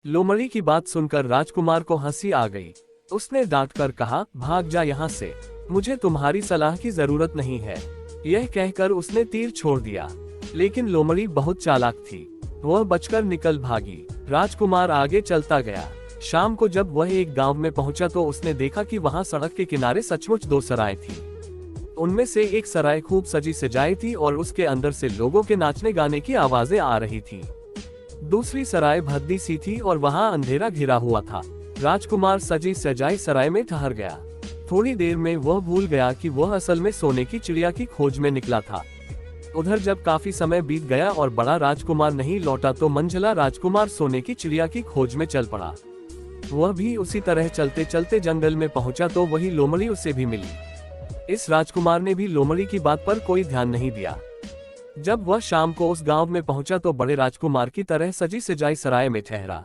लोमड़ी की बात सुनकर राजकुमार को हंसी आ गई। उसने डांट कर कहा, भाग जा यहाँ से, मुझे तुम्हारी सलाह की जरूरत नहीं है। यह कहकर उसने तीर छोड़ दिया। लेकिन लोमड़ी बहुत चालाक थी, वह बचकर निकल भागी। राजकुमार आगे चलता गया। शाम को जब वह एक गांव में पहुंचा तो उसने देखा कि वहां सड़क के किनारे सचमुच दो सराय थी। उनमें से एक सराय खूब सजी सजाई थी और उसके अंदर से लोगों के नाचने गाने की आवाजें आ रही थी। दूसरी सराय भद्दी सी थी और वहां अंधेरा घिरा हुआ था। राजकुमार सजी सजाई सराय में ठहर गया। थोड़ी देर में वह भूल गया कि वह असल में सोने की चिड़िया की खोज में निकला था। उधर जब काफी समय बीत गया और बड़ा राजकुमार नहीं लौटा तो मंझला राजकुमार सोने की चिड़िया की खोज में चल पड़ा। वह भी उसी तरह चलते चलते जंगल में पहुंचा तो वही लोमड़ी उसे भी मिली। इस राजकुमार ने भी लोमड़ी की बात पर कोई ध्यान नहीं दिया। जब वह शाम को उस गांव में पहुंचा तो बड़े राजकुमार की तरह सजी सजाई सराय में ठहरा।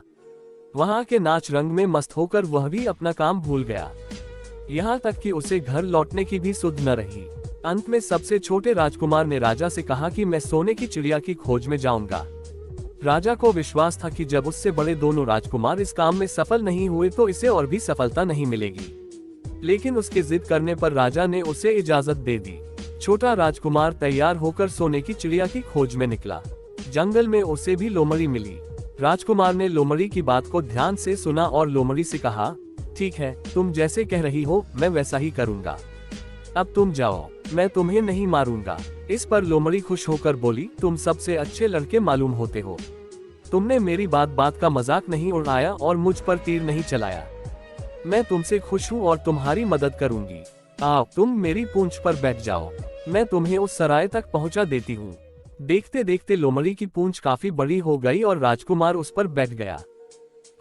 वहां के नाच रंग में मस्त होकर वह भी अपना काम भूल गया। यहाँ तक कि उसे घर लौटने की भी सुध न रही। अंत में सबसे छोटे राजकुमार ने राजा से कहा कि मैं सोने की चिड़िया की खोज में जाऊंगा। राजा को विश्वास था कि जब उससे बड़े दोनों राजकुमार इस काम में सफल नहीं हुए तो इसे और भी सफलता नहीं मिलेगी। लेकिन उसके जिद करने पर राजा ने उसे इजाजत दे दी। छोटा राजकुमार तैयार होकर सोने की चिड़िया की खोज में निकला। जंगल में उसे भी लोमड़ी मिली। राजकुमार ने लोमड़ी की बात को ध्यान से सुना और लोमड़ी से कहा, ठीक है, तुम जैसे कह रही हो मैं वैसा ही करूंगा। अब तुम जाओ, मैं तुम्हें नहीं मारूंगा। इस पर लोमड़ी खुश होकर बोली, तुम सबसे अच्छे लड़के मालूम होते हो। तुमने मेरी बात बात का मजाक नहीं उड़ाया और मुझ पर तीर नहीं चलाया। मैं तुमसे खुश हूँ और तुम्हारी मदद करूंगी। आओ, तुम मेरी पूंछ पर बैठ जाओ, मैं तुम्हें उस सराय तक पहुंचा देती हूँ। देखते देखते लोमड़ी की पूंछ काफी बड़ी हो गई और राजकुमार उस पर बैठ गया।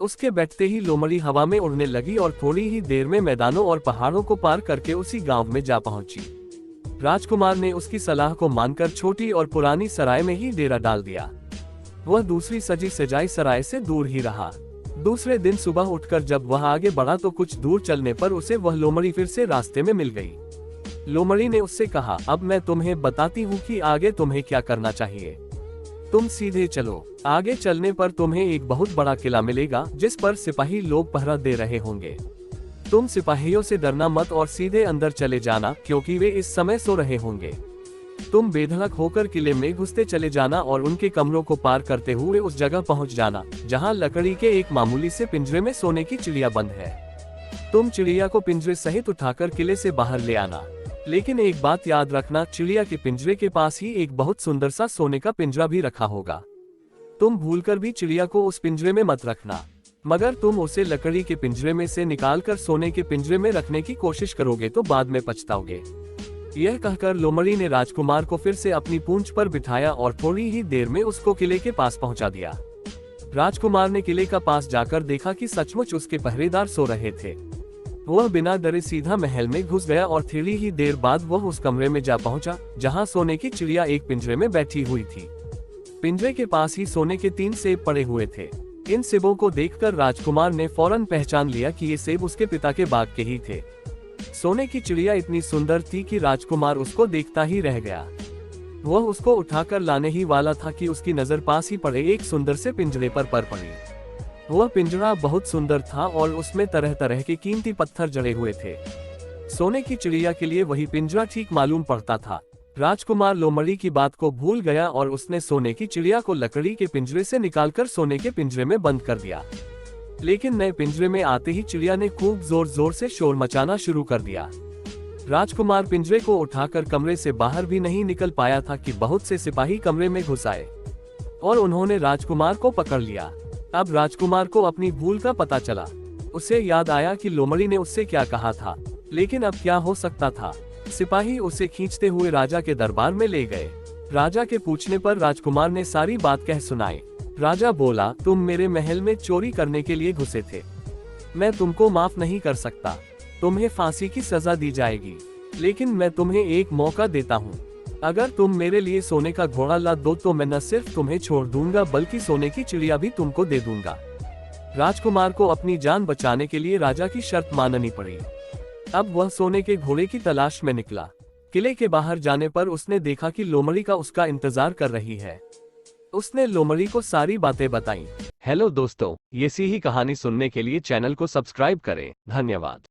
उसके बैठते ही लोमड़ी हवा में उड़ने लगी और थोड़ी ही देर में मैदानों और पहाड़ों को पार करके उसी गांव में जा पहुंची। राजकुमार ने उसकी सलाह को मानकर छोटी और पुरानी सराय में ही डेरा डाल दिया। वह दूसरी सजी सजाई सराय से दूर ही रहा। दूसरे दिन सुबह उठकर जब वह आगे बढ़ा तो कुछ दूर चलने पर उसे वह लोमड़ी फिर से रास्ते में मिल गई। लोमड़ी ने उससे कहा, अब मैं तुम्हें बताती हूँ कि आगे तुम्हें क्या करना चाहिए। तुम सीधे चलो। आगे चलने पर तुम्हें एक बहुत बड़ा किला मिलेगा जिस पर सिपाही लोग पहरा दे रहे होंगे। तुम सिपाहियों से डरना मत और सीधे अंदर चले जाना, क्योंकि वे इस समय सो रहे होंगे। तुम बेधड़क होकर किले में घुसते चले जाना और उनके कमरों को पार करते हुए उस जगह पहुंच जाना जहां लकड़ी के एक मामूली से पिंजरे में सोने की चिड़िया बंद है। तुम चिड़िया को पिंजरे सहित उठाकर किले से बाहर ले आना। लेकिन एक बात याद रखना, चिड़िया के पिंजरे के पास ही एक बहुत सुंदर सा सोने का पिंजरा भी रखा होगा। तुम भूलकर भी चिड़िया को उस पिंजरे में मत रखना, मगर तुम उसे लकड़ी के पिंजरे में से निकालकर सोने के पिंजरे में रखने की कोशिश करोगे तो बाद में पछताओगे। यह कहकर लोमड़ी ने राजकुमार को फिर से अपनी पूंछ पर बिठाया और थोड़ी ही देर में उसको किले के पास पहुंचा दिया। राजकुमार ने किले का पास जाकर देखा कि सचमुच उसके पहरेदार सो रहे थे। वह बिना डरे सीधा महल में घुस गया और थोड़ी ही देर बाद वह उस कमरे में जा पहुंचा जहां सोने की चिड़िया एक पिंजरे में बैठी हुई थी। पिंजरे के पास ही सोने के 3 सेब पड़े हुए थे। इन सेबों को देखकर राजकुमार ने फौरन पहचान लिया कि ये सेब उसके पिता के बाग के ही थे। सोने की चिड़िया इतनी सुंदर थी कि राजकुमार उसको देखता ही रह गया। वह उसको उठाकर लाने ही वाला था कि उसकी नजर पास ही पड़े एक सुंदर से पिंजरे पर पड़ी। वह पिंजरा बहुत सुंदर था और उसमें तरह तरह के कीमती पत्थर जड़े हुए थे। सोने की चिड़िया के लिए वही पिंजरा ठीक मालूम पड़ता था। राजकुमार लोमड़ी की बात को भूल गया और उसने सोने की चिड़िया को लकड़ी के पिंजरे से निकालकर सोने के पिंजरे में बंद कर दिया। लेकिन नए पिंजरे में आते ही चिड़िया ने खूब जोर जोर से शोर मचाना शुरू कर दिया। राजकुमार पिंजरे को उठाकर कमरे से बाहर भी नहीं निकल पाया था कि बहुत से सिपाही कमरे में घुस आए और उन्होंने राजकुमार को पकड़ लिया। अब राजकुमार को अपनी भूल का पता चला। उसे याद आया कि लोमड़ी ने उससे क्या कहा था, लेकिन अब क्या हो सकता था। सिपाही उसे खींचते हुए राजा के दरबार में ले गए। राजा के पूछने पर राजकुमार ने सारी बात कह सुनाई। राजा बोला, तुम मेरे महल में चोरी करने के लिए घुसे थे। मैं तुमको माफ नहीं कर सकता। तुम्हें फांसी की सजा दी जाएगी, लेकिन मैं तुम्हें एक मौका देता हूँ। अगर तुम मेरे लिए सोने का घोड़ा ला दो तो मैं न सिर्फ तुम्हें छोड़ दूंगा बल्कि सोने की चिड़िया भी तुमको दे दूंगा। राजकुमार को अपनी जान बचाने के लिए राजा की शर्त माननी पड़ी। अब वह सोने के घोड़े की तलाश में निकला। किले के बाहर जाने पर उसने देखा कि लोमड़ी का उसका इंतजार कर रही है। उसने लोमड़ी को सारी बातें बताई। हेलो दोस्तों, ऐसी ही कहानी सुनने के लिए चैनल को सब्सक्राइब करें। धन्यवाद।